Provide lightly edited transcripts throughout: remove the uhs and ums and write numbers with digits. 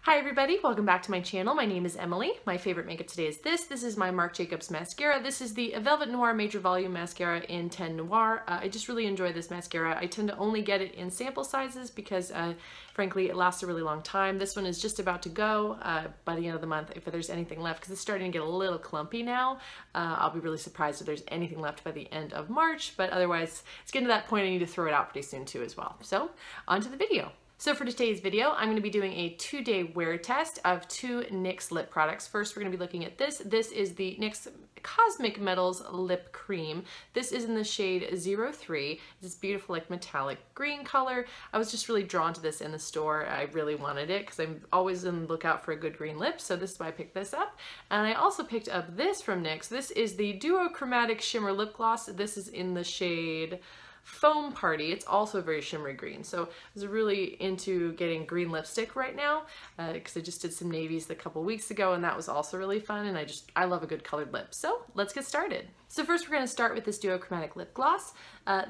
Hi everybody, welcome back to my channel. My name is Emily. My favorite makeup today is this. This is my Marc Jacobs mascara. This is the Velvet Noir Major Volume Mascara in 10 Noir. I just really enjoy this mascara. I tend to only get it in sample sizes because frankly it lasts a really long time. This one is just about to go by the end of the month if there's anything left, because it's starting to get a little clumpy now. I'll be really surprised if there's anything left by the end of March, but otherwise it's getting to that point I need to throw it out pretty soon too as well. So on to the video. So for today's video, I'm going to be doing a 2-day wear test of two NYX lip products. First, we're going to be looking at this. This is the NYX Cosmic Metals Lip Cream. This is in the shade 03. This beautiful like metallic green color. I was just really drawn to this in the store. I really wanted it because I'm always on the lookout for a good green lip, so this is why I picked this up. And I also picked up this from NYX. This is the Duo Chromatic Shimmer Lip Gloss. This is in the shade Foam Party. It's also very shimmery green, so I was really into getting green lipstick right now because I just did some navies a couple weeks ago and that was also really fun, and I love a good colored lip. So let's get started. So first we're going to start with this Duo Chromatic Lip Gloss.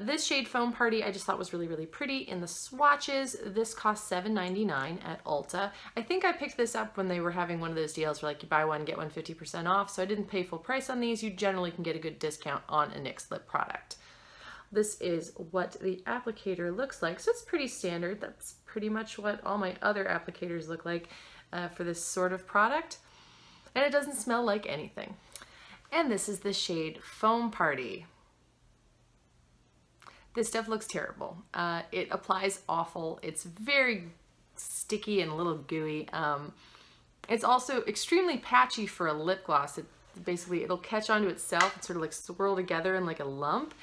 This shade Foam Party I just thought was really pretty in the swatches. This cost $7.99 at Ulta. I think I picked this up when they were having one of those deals where like you buy one get one 50% off, so I didn't pay full price on these. You generally can get a good discount on a NYX lip product. This is what the applicator looks like. So it's pretty standard. That's pretty much what all my other applicators look like for this sort of product. And it doesn't smell like anything. And this is the shade Foam Party. This stuff looks terrible. It applies awful. It's very sticky and a little gooey. It's also extremely patchy for a lip gloss. It'll catch onto itself and sort of like swirl together in like a lump.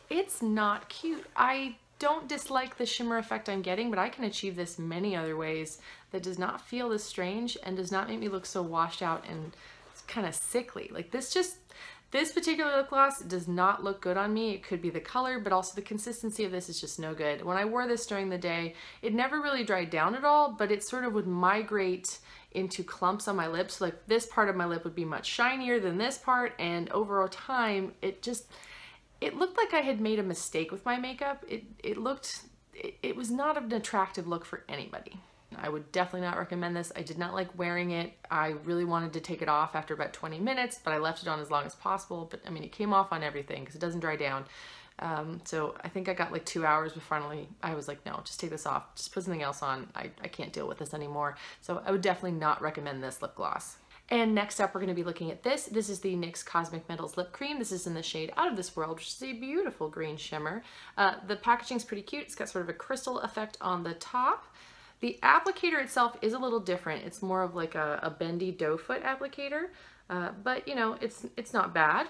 It's not cute. I don't dislike the shimmer effect I'm getting, but I can achieve this many other ways that does not feel this strange and does not make me look so washed out and kind of sickly. Like this particular lip gloss does not look good on me. It could be the color, but also the consistency of this is just no good. When I wore this during the day, it never really dried down at all, but it sort of would migrate into clumps on my lips. So like this part of my lip would be much shinier than this part, and over time, it looked like I had made a mistake with my makeup. It was not an attractive look for anybody. I would definitely not recommend this. I did not like wearing it. I really wanted to take it off after about 20 minutes, but I left it on as long as possible. But I mean, it came off on everything because it doesn't dry down. So I think I got like 2 hours before finally I was like, no, just take this off. Just put something else on. I can't deal with this anymore. So I would definitely not recommend this lip gloss. And next up, we're going to be looking at this. This is the NYX Cosmic Metals Lip Cream. This is in the shade Out of This World, which is a beautiful green shimmer. The packaging's pretty cute. It's got sort of a crystal effect on the top. The applicator itself is a little different. It's more of like a bendy doe foot applicator, but you know, it's not bad.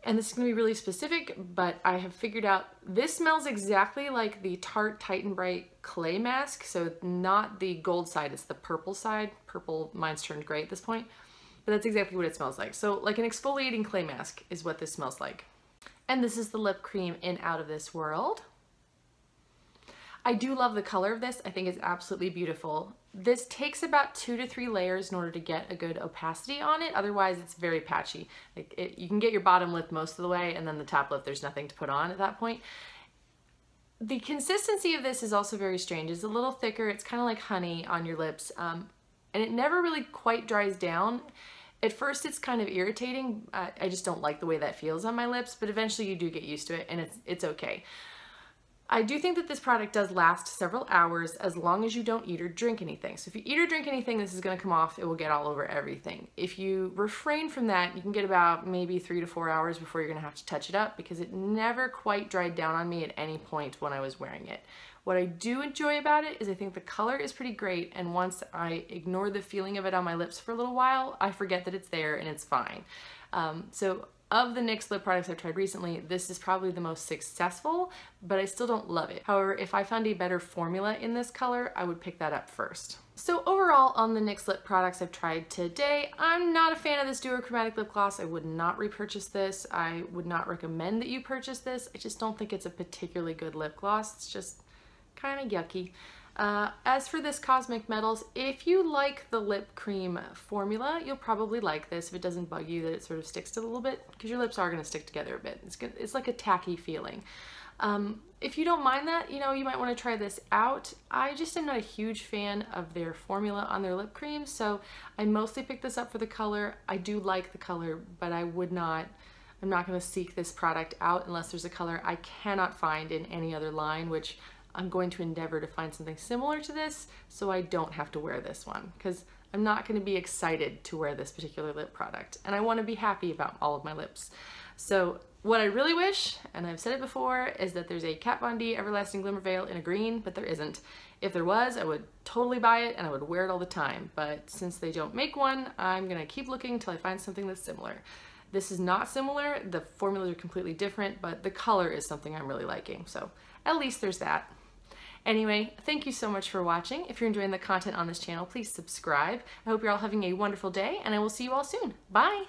And this is going to be really specific, but I have figured out this smells exactly like the Tarte Titan Bright Clay Mask. So not the gold side, it's the purple side. Purple, mine's turned gray at this point, but that's exactly what it smells like. So like an exfoliating clay mask is what this smells like. And this is the lip cream in Out of This World. I do love the color of this. I think it's absolutely beautiful. This takes about 2 to 3 layers in order to get a good opacity on it. Otherwise, it's very patchy. Like you can get your bottom lip most of the way, and then the top lip, there's nothing to put on at that point. The consistency of this is also very strange. It's a little thicker. It's kind of like honey on your lips, and it never really quite dries down. At first, it's kind of irritating. I just don't like the way that feels on my lips, but eventually you do get used to it, and it's okay. I do think that this product does last several hours as long as you don't eat or drink anything. So if you eat or drink anything, this is going to come off. It will get all over everything. If you refrain from that, you can get about maybe 3 to 4 hours before you're going to have to touch it up, because it never quite dried down on me at any point when I was wearing it. What I do enjoy about it is I think the color is pretty great, and once I ignore the feeling of it on my lips for a little while, I forget that it's there and it's fine. So of the NYX lip products I've tried recently, this is probably the most successful, but I still don't love it. However, if I found a better formula in this color, I would pick that up first. So overall, on the NYX lip products I've tried today, I'm not a fan of this Duo Chromatic Lip Gloss. I would not repurchase this. I would not recommend that you purchase this. I just don't think it's a particularly good lip gloss. It's just kind of yucky. As for this Cosmic Metals, if you like the lip cream formula, you'll probably like this if it doesn't bug you that it sort of sticks to it a little bit, because your lips are going to stick together a bit. It's like a tacky feeling. If you don't mind that, you know, you might want to try this out. I just am not a huge fan of their formula on their lip cream, so I mostly picked this up for the color. I do like the color, but I'm not going to seek this product out unless there's a color I cannot find in any other line, which I'm going to endeavor to find something similar to this so I don't have to wear this one, because I'm not going to be excited to wear this particular lip product, and I want to be happy about all of my lips. So what I really wish, and I've said it before, is that there's a Kat Von D Everlasting Glimmer Veil in a green, but there isn't. If there was, I would totally buy it and I would wear it all the time, but since they don't make one, I'm gonna keep looking until I find something that's similar. This is not similar, the formulas are completely different, but the color is something I'm really liking, so at least there's that. Anyway, thank you so much for watching. If you're enjoying the content on this channel, please subscribe. I hope you're all having a wonderful day, and I will see you all soon. Bye!